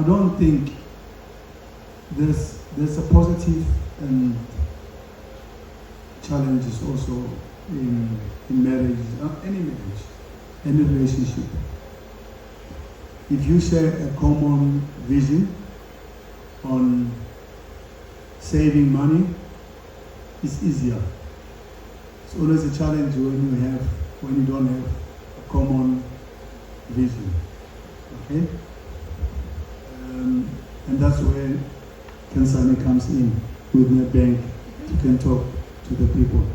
don't think there's a positive and challenges also in marriage, any relationship. If you share a common vision on saving money, it's easier. It's always a challenge when you don't have a common vision. Okay? And that's where Kansani comes in with Nedbank. You can talk to the people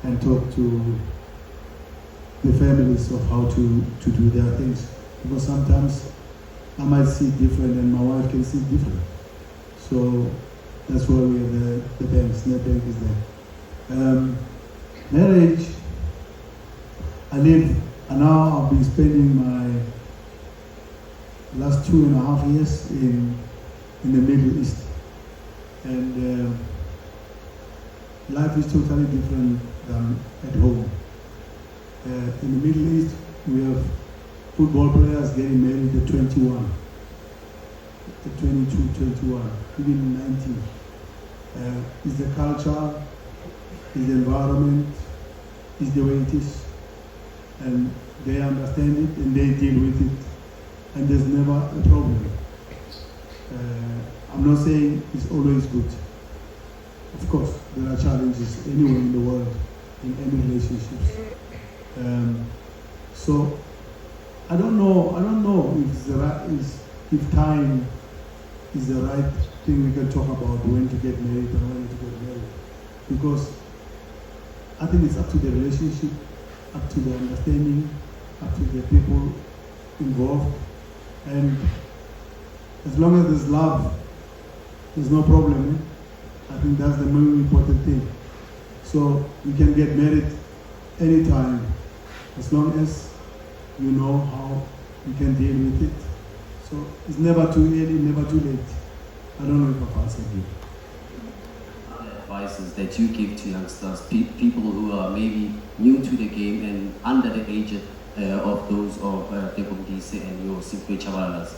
and talk to the families of how to do their things. Because sometimes I might see different and my wife can see different. So that's why we have the banks. Nedbank is there. Marriage, and now I've been spending my last 2.5 years in the Middle East. And life is totally different than at home. In the Middle East, we have football players getting married at 21, at 22, 21, even 19. Is the culture, is the environment, is the way it is. And they understand it and they deal with it. And there's never a problem. I'm not saying it's always good. Of course, there are challenges anywhere in the world, in any relationships. So I don't know if time is the right thing we can talk about when to get married and when to get married. Because I think it's up to the relationship, up to the understanding, up to the people involved. And as long as there's love, there's no problem. I think that's the most important thing. So you can get married anytime, as long as you know how you can deal with it. So it's never too early, never too late. I don't know if I've answered you. Advices that you give to youngsters, people who are maybe new to the game and under the age of those of Tekundise and your Simple Chavalas.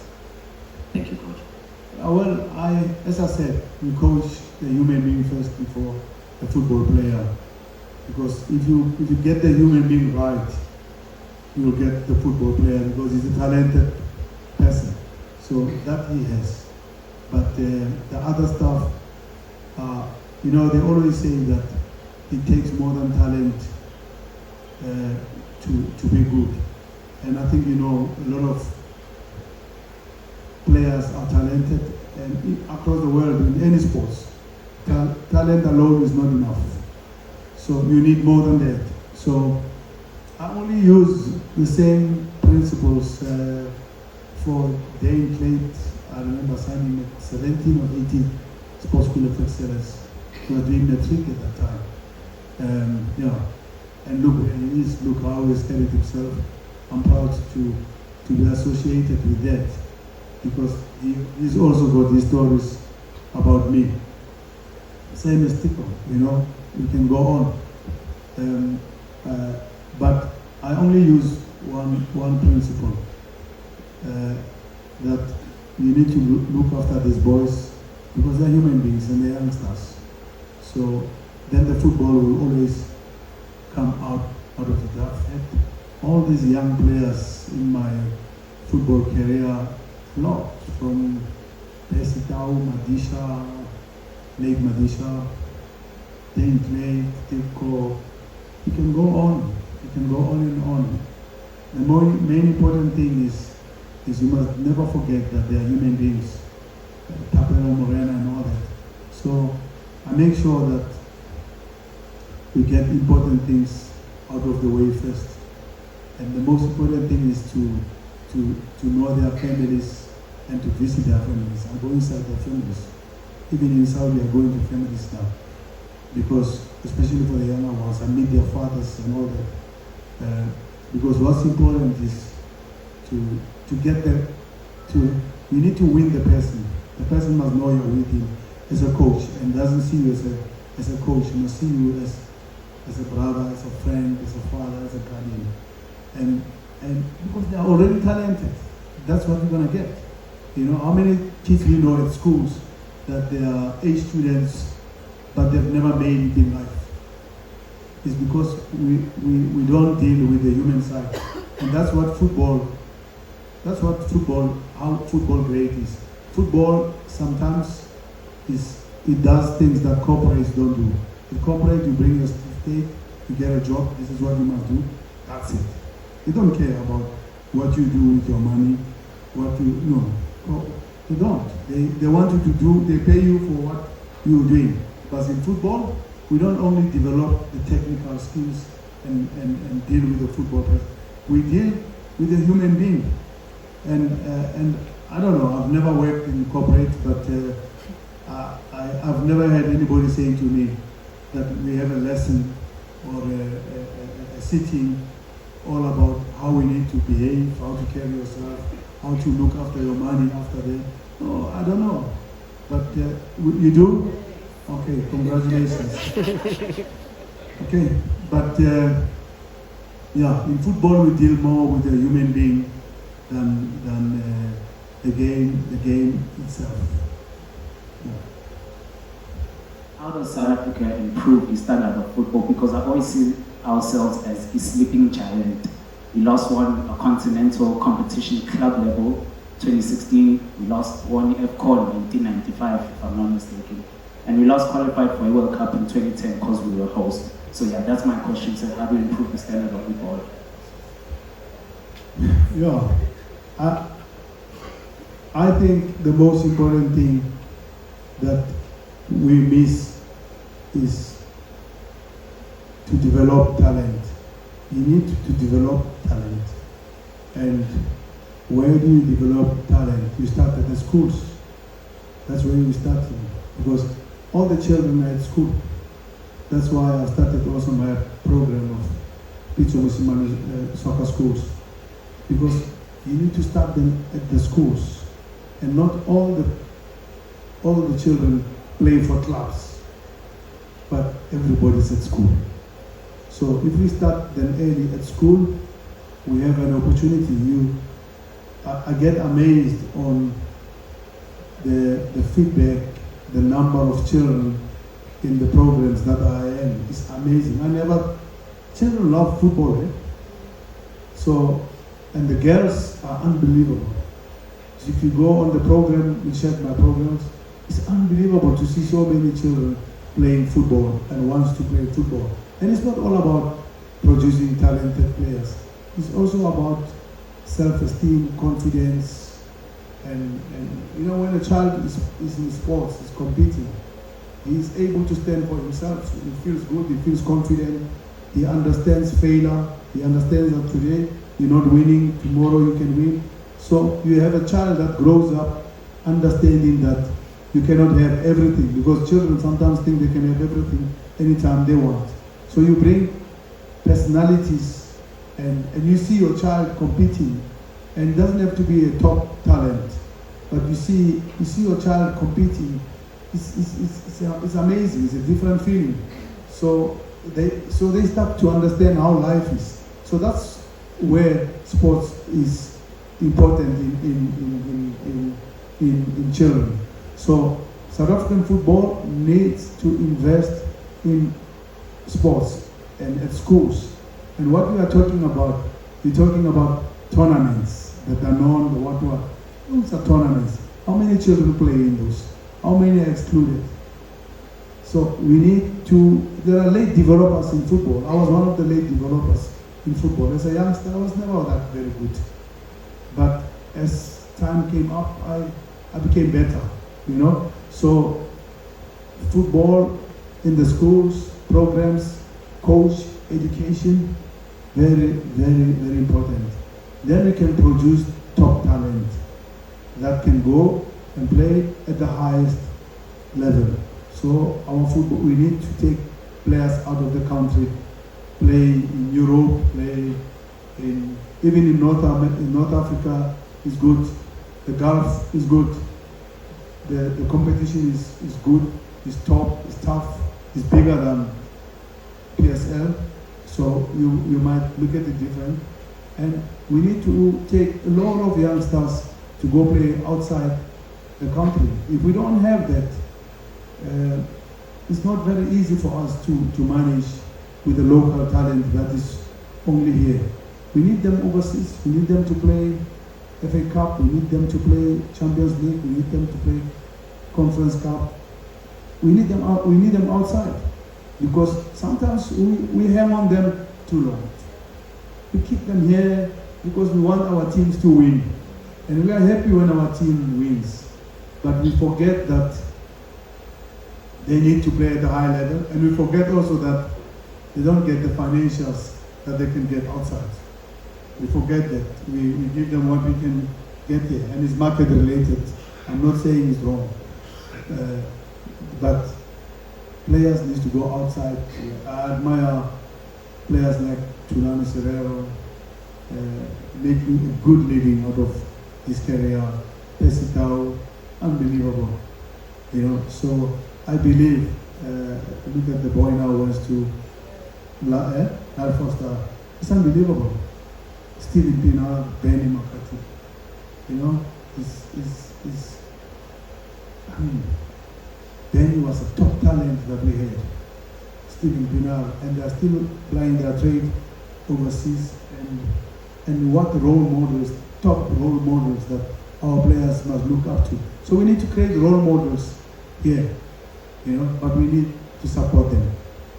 Thank you, Coach. Well, as I said, you coach the human being first before a football player. Because if you get the human being right, you will get the football player because he's a talented person. So that he has. But the other stuff, they always say that it takes more than talent to be good. And I think, a lot of players are talented, and across the world in any sports, talent alone is not enough. So you need more than that. So I only use the same principles for Dane Clayt. I remember signing at 17 or 18 sports school of excellence. He was doing the trick at that time. And look how he carried himself. I'm proud to be associated with that, because he's also got his stories about me. Same as Tico, we can go on. But I only use one principle, that you need to look after these boys, because they're human beings and they're youngsters. So then the football will always come out of the draft head. All these young players in my football career, a lot, from Pesitao, Madisha, Lake Madisha, Dane Clayt, Tico. You can go on. You can go on and on. The main important thing is you must never forget that they are human beings. Tapero, Morena and all that. So I make sure that we get important things out of the way first. And the most important thing is to know their families and to visit their families. I go inside their families. Even in Saudi, I go into families now. Because, especially for the younger ones, I meet their fathers and all that. Because what's important is to get there, you need to win the person. The person must know you're with him as a coach and doesn't see you as a coach. He must see you as a brother, as a friend, as a father, as a guardian. And because they are already talented, that's what you're going to get. You know, how many kids we know at schools that they are A students, but they've never made it in life? It's because we don't deal with the human side. And that's what football, how football great is. Football sometimes it does things that corporates don't do. In corporate, you bring your certificate, you get a job, this is what you must do, that's it. They don't care about what you do with your money, they don't. They want you to do, they pay you for what you're doing. But in football, we don't only develop the technical skills and deal with the football player. We deal with the human being. And I don't know, I've never worked in corporate, but I've never had anybody saying to me that we have a lesson or a sitting all about how we need to behave, how to carry yourself, how to look after your money after that. No, I don't know. But you do? Okay, congratulations. Okay, but yeah, in football we deal more with the human being than the game itself. Yeah. How does South Africa improve the standard of football? Because I always see ourselves as a sleeping giant. We lost a continental competition club level, 2016. We lost one AFCON in 1995, if I'm not mistaken. And we lost qualified for a World Cup in 2010 because we were host. So yeah, that's my question. So how do we improve the standard of football? Yeah, I think the most important thing that we miss is to develop talent. You need to develop talent. And where do you develop talent? You start at the schools. That's where you start. Because all the children are at school. That's why I started also my program of Pitso Mosimane soccer schools. Because you need to start them at the schools. And not all the children play for clubs, but everybody's at school. So if we start them early at school, we have an opportunity. I get amazed on the feedback, the number of children in the programs that I am. It's amazing. Children love football. So, and the girls are unbelievable. So if you go on the program, we check my programs, it's unbelievable to see so many children playing football and wants to play football. And it's not all about producing talented players. It's also about self-esteem, confidence, and you know, when a child is in sports, is competing, he is able to stand for himself. He feels good, he feels confident, he understands failure, he understands that today you're not winning, tomorrow you can win. So you have a child that grows up understanding that you cannot have everything, because children sometimes think they can have everything anytime they want. So you bring personalities and you see your child competing, and it doesn't have to be a top talent, but you see your child competing, it's amazing, it's a different feeling. So they start to understand how life is. So that's where sports is important in children. So South African football needs to invest in sports and at schools. And what we are talking about, we're talking about tournaments that are known, those are tournaments. How many children play in those? How many are excluded? So we need to, there are late developers in football. I was one of the late developers in football. As a youngster, I was never that very good. But as time came up, I became better, you know. So football in the schools, programs, coach, education, very, very, very important. Then we can produce top talent that can go and play at the highest level. So our football, we need to take players out of the country, play in Europe, play even in North Africa is good. The Gulf is good. The competition is good. It's top. It's tough. It's bigger than PSL. So you might look at it different. And we need to take a lot of youngsters to go play outside the country. If we don't have that, it's not very easy for us to manage with the local talent that is only here. We need them overseas. We need them to play FA Cup. We need them to play Champions League. We need them to play Conference Cup. We need them out. We need them outside, because sometimes we hang on them too long. We keep them here because we want our teams to win, and we are happy when our team wins. But we forget that they need to play at a high level, and we forget also that they don't get the financials that they can get outside. We forget that. We give them what we can get here, and it's market related. I'm not saying it's wrong, but players need to go outside. I admire players like Tulani Serrero, making a good living out of his career. Pesitao, unbelievable. So I believe, look at the boy now wants to Al Foster. It's unbelievable. Stephen Pienaar, Benny Makati. Benny was a top talent that we had. Stephen Pienaar, and they are still playing their trade overseas. And what role models, top role models that our players must look up to. So we need to create role models here, but we need to support them.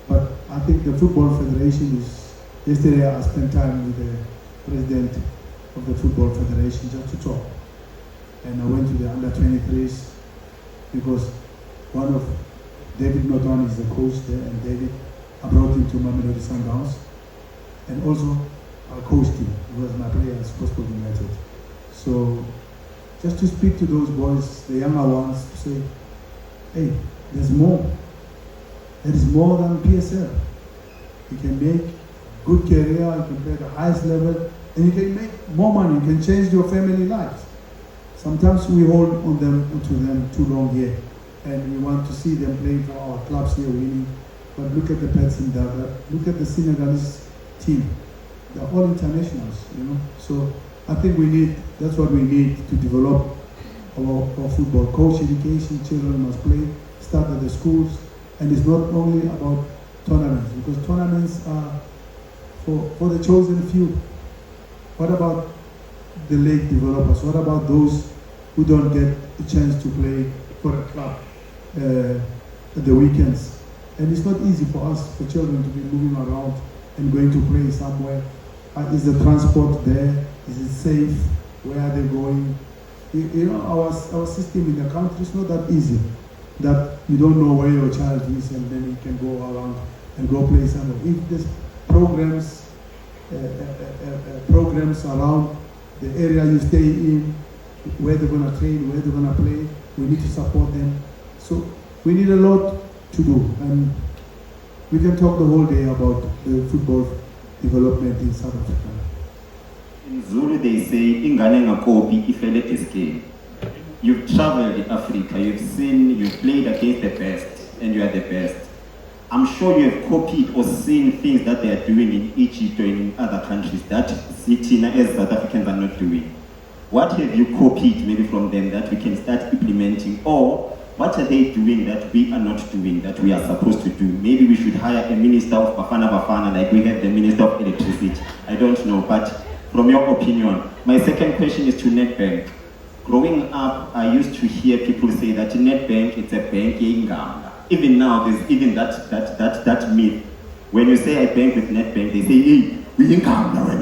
But I think the Football Federation yesterday I spent time with the president of the Football Federation just to talk. And I went to the under-23s because one of David Noton is the coach there, and David, I brought him to Mamelodi Sundowns. And also I coached him. He was my player at Sportsbook United. So just to speak to those boys, the younger ones, to say, hey, there's more. There is more than PSL. You can make good career, you can play at the highest level, and you can make more money, you can change your family lives. Sometimes we hold on to them too long here, and we want to see them playing for our clubs here winning. But look at the Pitso Mosimane, look at the Senegalese team. They're all internationals, So I think that's what we need to develop our football. Coach education, children must play, start at the schools, and it's not only about tournaments, because tournaments are for the chosen few. What about the late developers? What about those who don't get a chance to play for a club at the weekends? And it's not easy for us, for children, to be moving around and going to play somewhere. Is the transport there? Is it safe? Where are they going? Our system in the country is not that easy, that you don't know where your child is and then you can go around and go play somewhere. If there's programs around the area you stay in, where they're going to train, where they're going to play, we need to support them. So we need a lot to do, and we can talk the whole day about the football development in South Africa. In Zulu they say, ingane ngakopi ifele eske. You've traveled in Africa, you've played against the best, and you are the best. I'm sure you have copied or seen things that they are doing in Egypt or in other countries that Tina as South Africans are not doing. What have you copied maybe from them that we can start implementing, or what are they doing that we are not doing, that we are supposed to do? Maybe we should hire a minister of Bafana like we have the minister of electricity. I don't know, but from your opinion. My second question is to Nedbank. Growing up, I used to hear people say that Nedbank is a bank ingamba. Even now, there's even that myth. When you say I bank with Nedbank, they say, hey, we ingamba when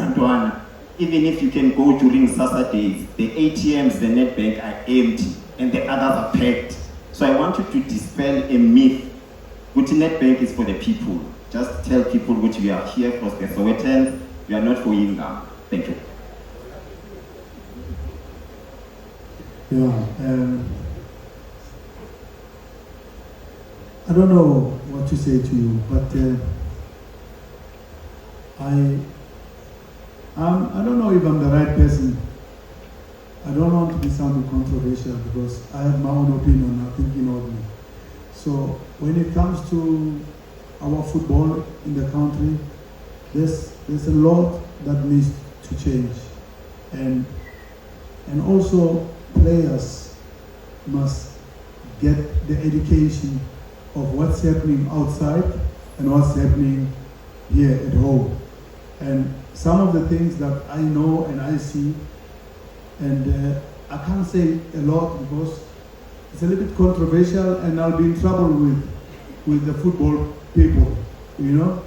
even if you can go during Saturdays, the ATMs, the Nedbank are empty and the others are packed. So I want you to dispel a myth, which Nedbank is for the people. Just tell people which we are here for the Sowetan, we are not for Ingam. Thank you. Yeah, I don't know what to say to you, but I don't know if I'm the right person. I don't want to be sounding controversial because I have my own opinion, I'm thinking of me. So when it comes to our football in the country, there's a lot that needs to change. And And also players must get the education of what's happening outside and what's happening here at home. And some of the things that I know and I see, and I can't say a lot because it's a little bit controversial and I'll be in trouble with the football people, you know.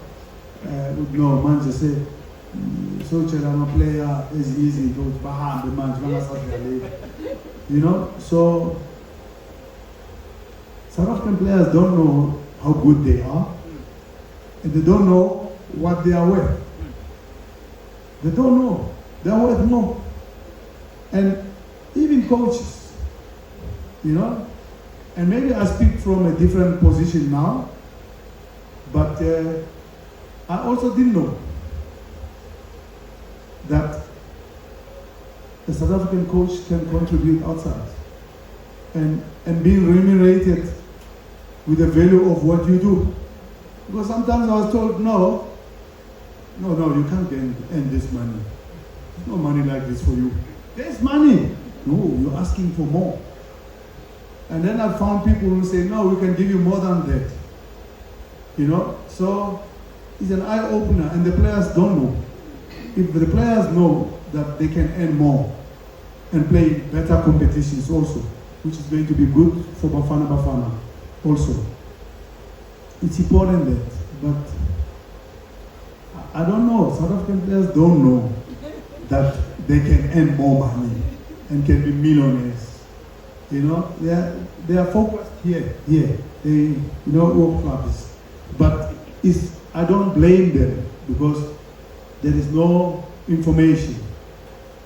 No, man just say, so I'm a player is easy, you know. So South African players don't know how good they are, and they don't know what they are worth. They don't know. They're worth more. And even coaches, you know, and maybe I speak from a different position now, but I also didn't know that the South African coach can contribute outside and being remunerated with the value of what you do. Because sometimes I was told, no, you can't earn this money. There's no money like this for you. There's money. No, you're asking for more. And then I found people who say, no, we can give you more than that. You know, so it's an eye-opener, and the players don't know. If the players know that they can earn more and play better competitions also, which is going to be good for Bafana also. It's important that, but I don't know, South African players don't know that they can earn more money and can be millionaires. You know, they are focused here. They, you know, work clubs. But I don't blame them because there is no information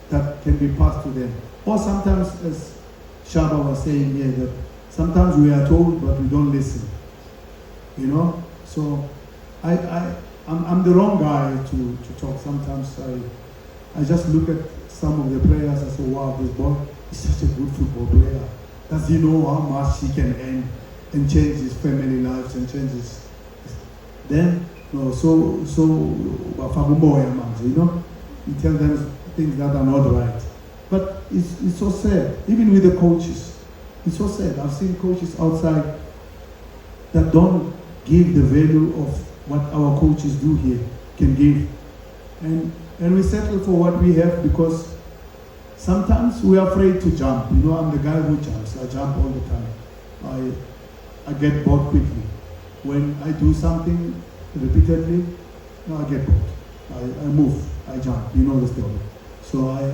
that can be passed to them. Or sometimes, as Shaba was saying here, that sometimes we are told but we don't listen. You know, so I'm the wrong guy to talk. Sometimes I just look at some of the players and say, wow, this boy is such a good football player. Does he know how much he can earn and change his family lives and change his... Then, no, so you know, you tell them things that are not right. But it's so sad, even with the coaches. It's so sad. I've seen coaches outside that don't give the value of what our coaches do here can give. And we settle for what we have because sometimes we are afraid to jump. You know, I'm the guy who jumps. I jump all the time. I get bored quickly. When I do something repeatedly, I get bored. I move, I jump. You know the story. So I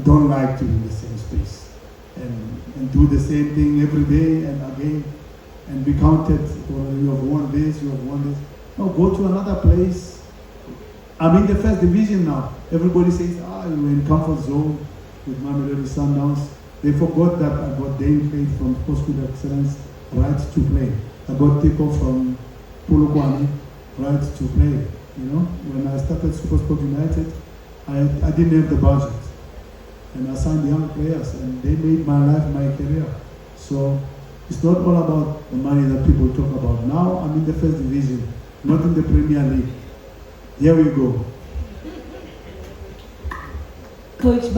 don't like to be in the same space and do the same thing every day and again and be counted. Or you have won this, you have won this. No, go to another place. I'm in the first division now. Everybody says, you're in comfort zone with Mamelodi Sundowns. They forgot that I got Dane Plate from Postcode Excellence, right to play. I got Tiko from Polokwane, right to play. You know, when I started Supersport United, I didn't have the budget. And I signed young players and they made my life my career. So it's not all about the money that people talk about. Now I'm in the first division, not in the Premier League. Here we go. Coach.